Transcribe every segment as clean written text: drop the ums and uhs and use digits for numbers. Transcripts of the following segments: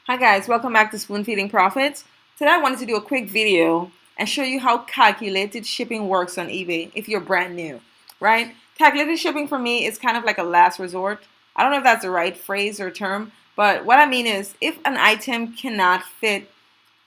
Hi guys, welcome back to Spoonfeeding-Profit. Today I wanted to do a quick video and show you how calculated shipping works on eBay if you're brand new, right? Calculated shipping for me is kind of like a last resort. I don't know if that's the right phrase or term, but what I mean is if an item cannot fit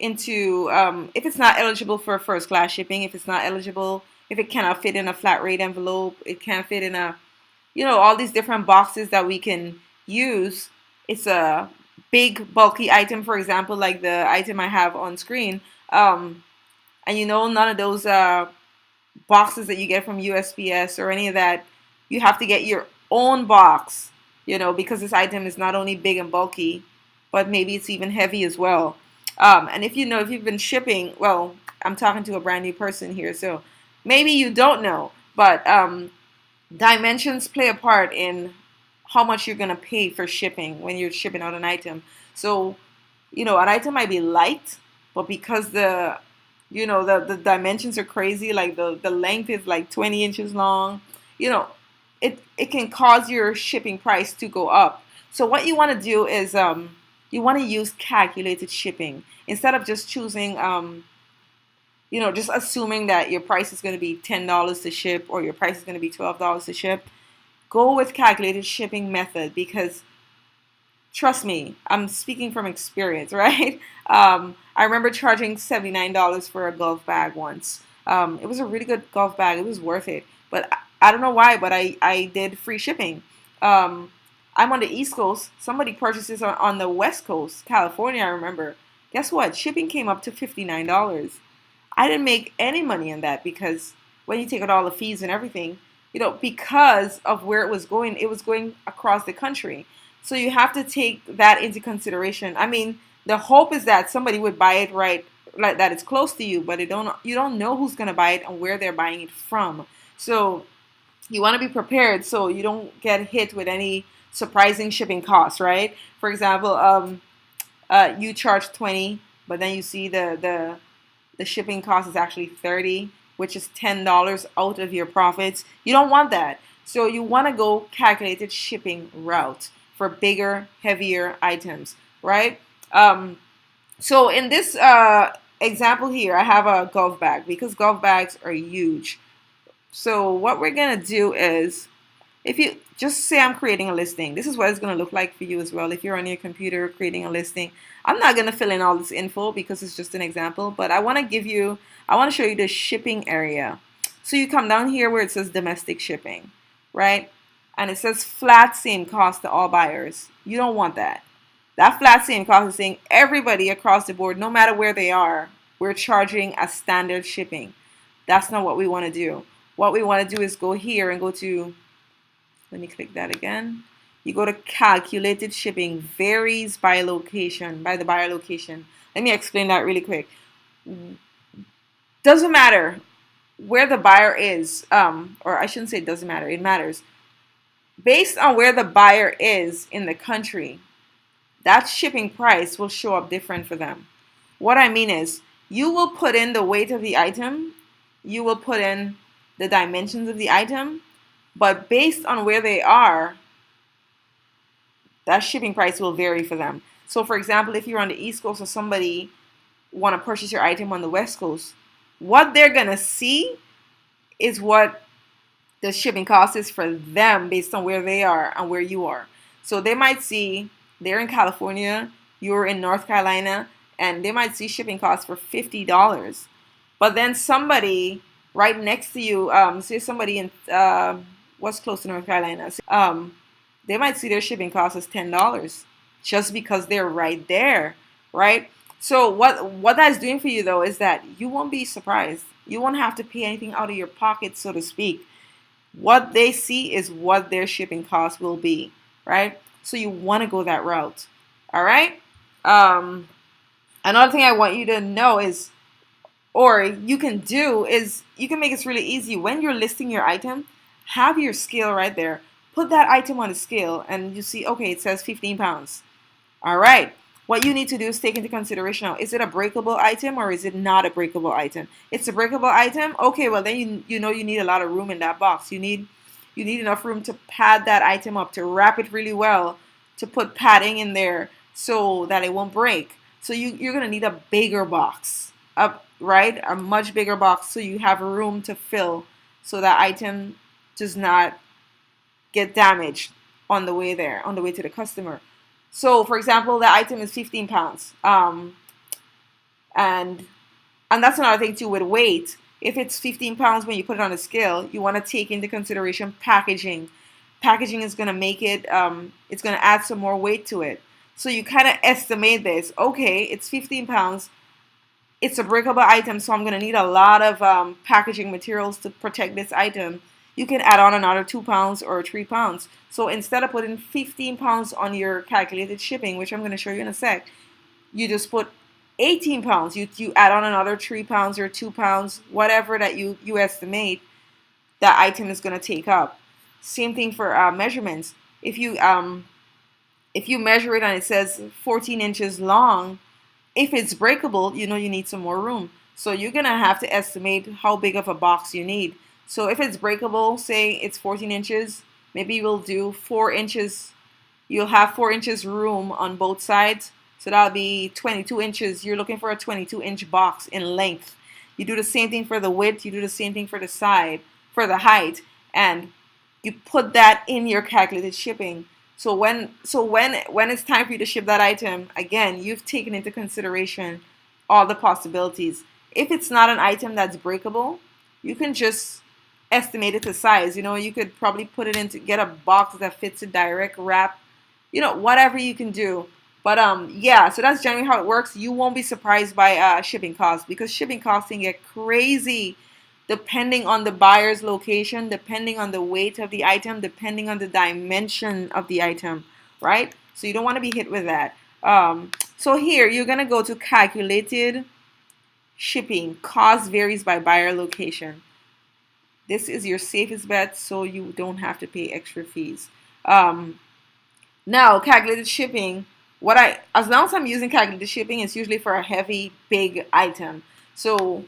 into, if it's not eligible for first class shipping, if it's not eligible, if it cannot fit in a flat rate envelope, it can't fit in all these different boxes that we can use. It's a big bulky item, for example, like the item I have on screen. And none of those boxes that you get from USPS or any of that, you have to get your own box, because this item is not only big and bulky, but maybe it's even heavy as well. And if you've been shipping, well, I'm talking to a brand new person here, so maybe you don't know, but dimensions play a part in how much you're going to pay for shipping when you're shipping out an item. So, an item might be light, but because the dimensions are crazy, like the length is like 20 inches long, it can cause your shipping price to go up. So what you want to do is you want to use calculated shipping instead of just choosing just assuming that your price is going to be $10 to ship or your price is going to be $12 to ship. Go with calculated shipping method because trust me, I'm speaking from experience, right? I remember charging $79 for a golf bag once. It was a really good golf bag. It was worth it. But I don't know why, but I did free shipping. I'm on the East Coast. Somebody purchases on the West Coast, California, I remember. Guess what? Shipping came up to $59. I didn't make any money on that because when you take out all the fees and everything, because of where it was going across the country. So you have to take that into consideration. I mean, the hope is that somebody would buy it right, like that it's close to you, but you don't know who's going to buy it and where they're buying it from. So you want to be prepared so you don't get hit with any surprising shipping costs, right? For example, you charge 20, but then you see the shipping cost is actually 30, which is $10 out of your profits. You don't want that. So you want to go calculated shipping route for bigger, heavier items, right? So in this example here, I have a golf bag because golf bags are huge. So what we're going to do is, if you just say I'm creating a listing, this is what it's going to look like for you as well. If you're on your computer creating a listing, I'm not going to fill in all this info because it's just an example, but I want to show you the shipping area. So you come down here where it says domestic shipping, right? And it says flat same cost to all buyers. You don't want that. That flat same cost is saying everybody across the board, no matter where they are, we're charging a standard shipping. That's not what we want to do. What we want to do is go here and go to, let me click that again. You go to calculated shipping, varies by location, by the buyer location. Let me explain that really quick. Doesn't matter where the buyer is, or I shouldn't say it doesn't matter, it matters. Based on where the buyer is in the country, that shipping price will show up different for them. What I mean is, you will put in the weight of the item, you will put in the dimensions of the item, but based on where they are, that shipping price will vary for them. So for example, if you're on the East Coast or somebody want to purchase your item on the West Coast, what they're going to see is what the shipping cost is for them based on where they are and where you are. So they might see they're in California, you're in North Carolina, and they might see shipping costs for $50. But then somebody right next to you, say somebody in what's close to North Carolina, they might see their shipping cost as $10 just because they're right there, right? So what that's doing for you though is that you won't be surprised. You won't have to pay anything out of your pocket, so to speak. What they see is what their shipping cost will be, right? So you want to go that route, all right? Another thing I want you to know is, or you can do is, you can make this really easy. When you're listing your item, have your scale right there. Put that item on the scale and you see, okay, it says 15 pounds. All right. What you need to do is take into consideration now, is it a breakable item or is it not a breakable item? It's a breakable item. Okay, well then you need a lot of room in that box. You need enough room to pad that item up, to wrap it really well, to put padding in there so that it won't break. So you're gonna need a bigger box, right? A much bigger box so you have room to fill, so that item does not get damaged on the way there, on the way to the customer. So, for example, the item is 15 pounds, and that's another thing too with weight. If it's 15 pounds when you put it on a scale, you want to take into consideration packaging. Packaging is going to make it, it's going to add some more weight to it. So you kind of estimate this. Okay, it's 15 pounds. It's a breakable item, so I'm going to need a lot of packaging materials to protect this item. You can add on another 2 pounds or 3 pounds. So instead of putting 15 pounds on your calculated shipping, which I'm going to show you in a sec, you just put 18 pounds. You add on another 3 pounds or 2 pounds, whatever that you estimate that item is going to take up. Same thing for measurements. If you measure it and it says 14 inches long, if it's breakable, you know you need some more room. So you're going to have to estimate how big of a box you need. So if it's breakable, say it's 14 inches, maybe we'll do 4 inches. You'll have 4 inches room on both sides. So that'll be 22 inches. You're looking for a 22-inch box in length. You do the same thing for the width. You do the same thing for the side, for the height. And you put that in your calculated shipping. So when it's time for you to ship that item, again, you've taken into consideration all the possibilities. If it's not an item that's breakable, you can just estimate it to size. You know, you could probably put it into, get a box that fits a direct wrap, you know, whatever you can do. But yeah, so that's generally how it works. You won't be surprised by shipping costs, because shipping costs can get crazy depending on the buyer's location, depending on the weight of the item, depending on the dimension of the item, right? So you don't want to be hit with that. So here, you're going to go to calculated shipping. Cost varies by buyer location. This is your safest bet, so you don't have to pay extra fees. Now, calculated shipping, as long as I'm using calculated shipping, it's usually for a heavy, big item. So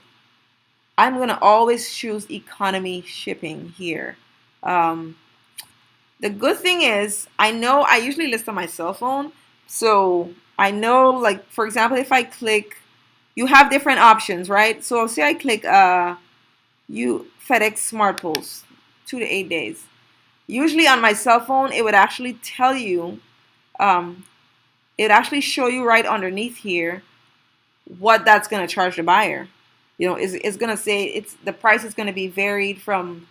I'm going to always choose economy shipping here. The good thing is, I know I usually list on my cell phone. So I know, like, for example, if I click, you have different options, right? So say I click FedEx Smart Post, 2 to 8 days. Usually on my cell phone, it would actually tell you, it would actually show you right underneath here what that's going to charge the buyer. You know, it's going to say the price is going to be varied from,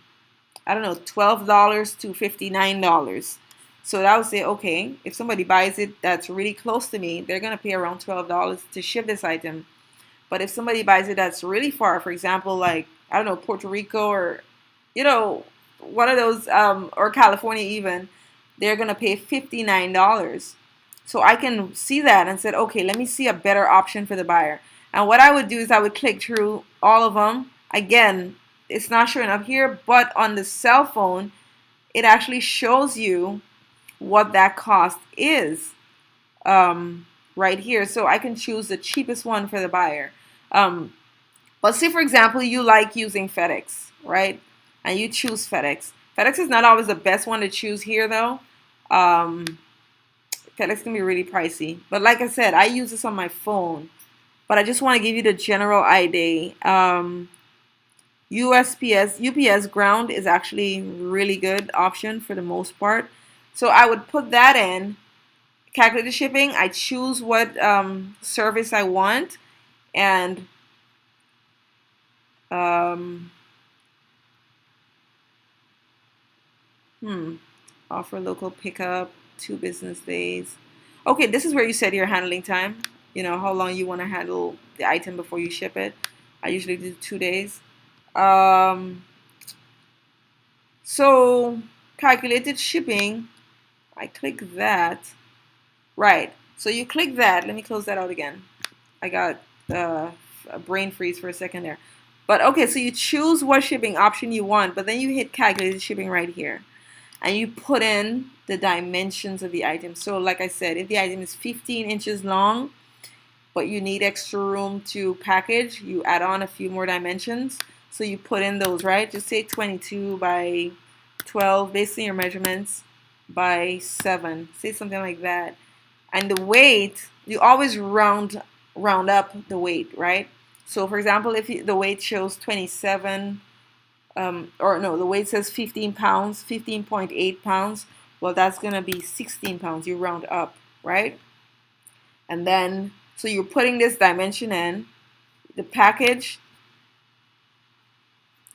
I don't know, $12 to $59. So that would say, okay, if somebody buys it that's really close to me, they're going to pay around $12 to ship this item. But if somebody buys it that's really far, for example, like, I don't know, Puerto Rico or, you know, one of those, or California even, they're going to pay $59. So I can see that and said, okay, let me see a better option for the buyer. And what I would do is I would click through all of them. Again, it's not showing up here, but on the cell phone, it actually shows you what that cost is right here. So I can choose the cheapest one for the buyer. But say, for example, you like using FedEx, right? And you choose FedEx. FedEx is not always the best one to choose here, though. FedEx can be really pricey. But like I said, I use this on my phone. But I just want to give you the general idea. UPS ground is actually a really good option for the most part. So I would put that in. Calculated shipping, I choose what service I want. And offer local pickup, 2 business days. Okay, this is where you set your handling time. You know, how long you want to handle the item before you ship it. I usually do 2 days. So calculated shipping, I click that. Right. So you click that. Let me close that out again. I got a brain freeze for a second there. But okay, so you choose what shipping option you want, but then you hit calculated shipping right here. And you put in the dimensions of the item. So like I said, if the item is 15 inches long, but you need extra room to package, you add on a few more dimensions. So you put in those, right? Just say 22 by 12, basically your measurements, by 7. Say something like that. And the weight, you always round up the weight, right? So for example, if the weight shows 27, or no, the weight says 15 pounds, 15.8 pounds, well, that's going to be 16 pounds. You round up, right? And then, so you're putting this dimension in. The package,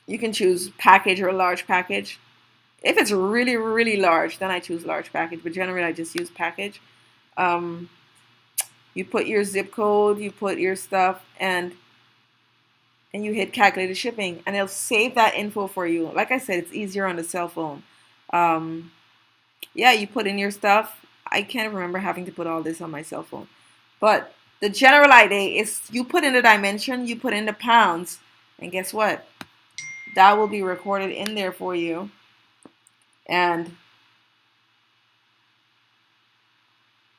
you can choose package or large package. If it's really, really large, then I choose large package. But generally, I just use package. Um, you put your zip code, you put your stuff, and you hit calculated shipping, and it'll save that info for you. Like I said, it's easier on the cell phone. Um, yeah, you put in your stuff. I can't remember having to put all this on my cell phone. But the general idea is you put in the dimension, you put in the pounds, and guess what? That will be recorded in there for you. And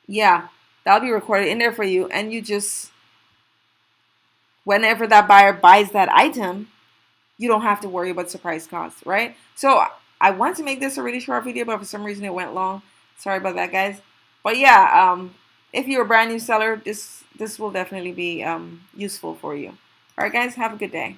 yeah, that'll be recorded in there for you. And you just, whenever that buyer buys that item, you don't have to worry about surprise costs, right? So I want to make this a really short video, but for some reason it went long. Sorry about that, guys. But yeah, if you're a brand new seller, this will definitely be useful for you. All right, guys, have a good day.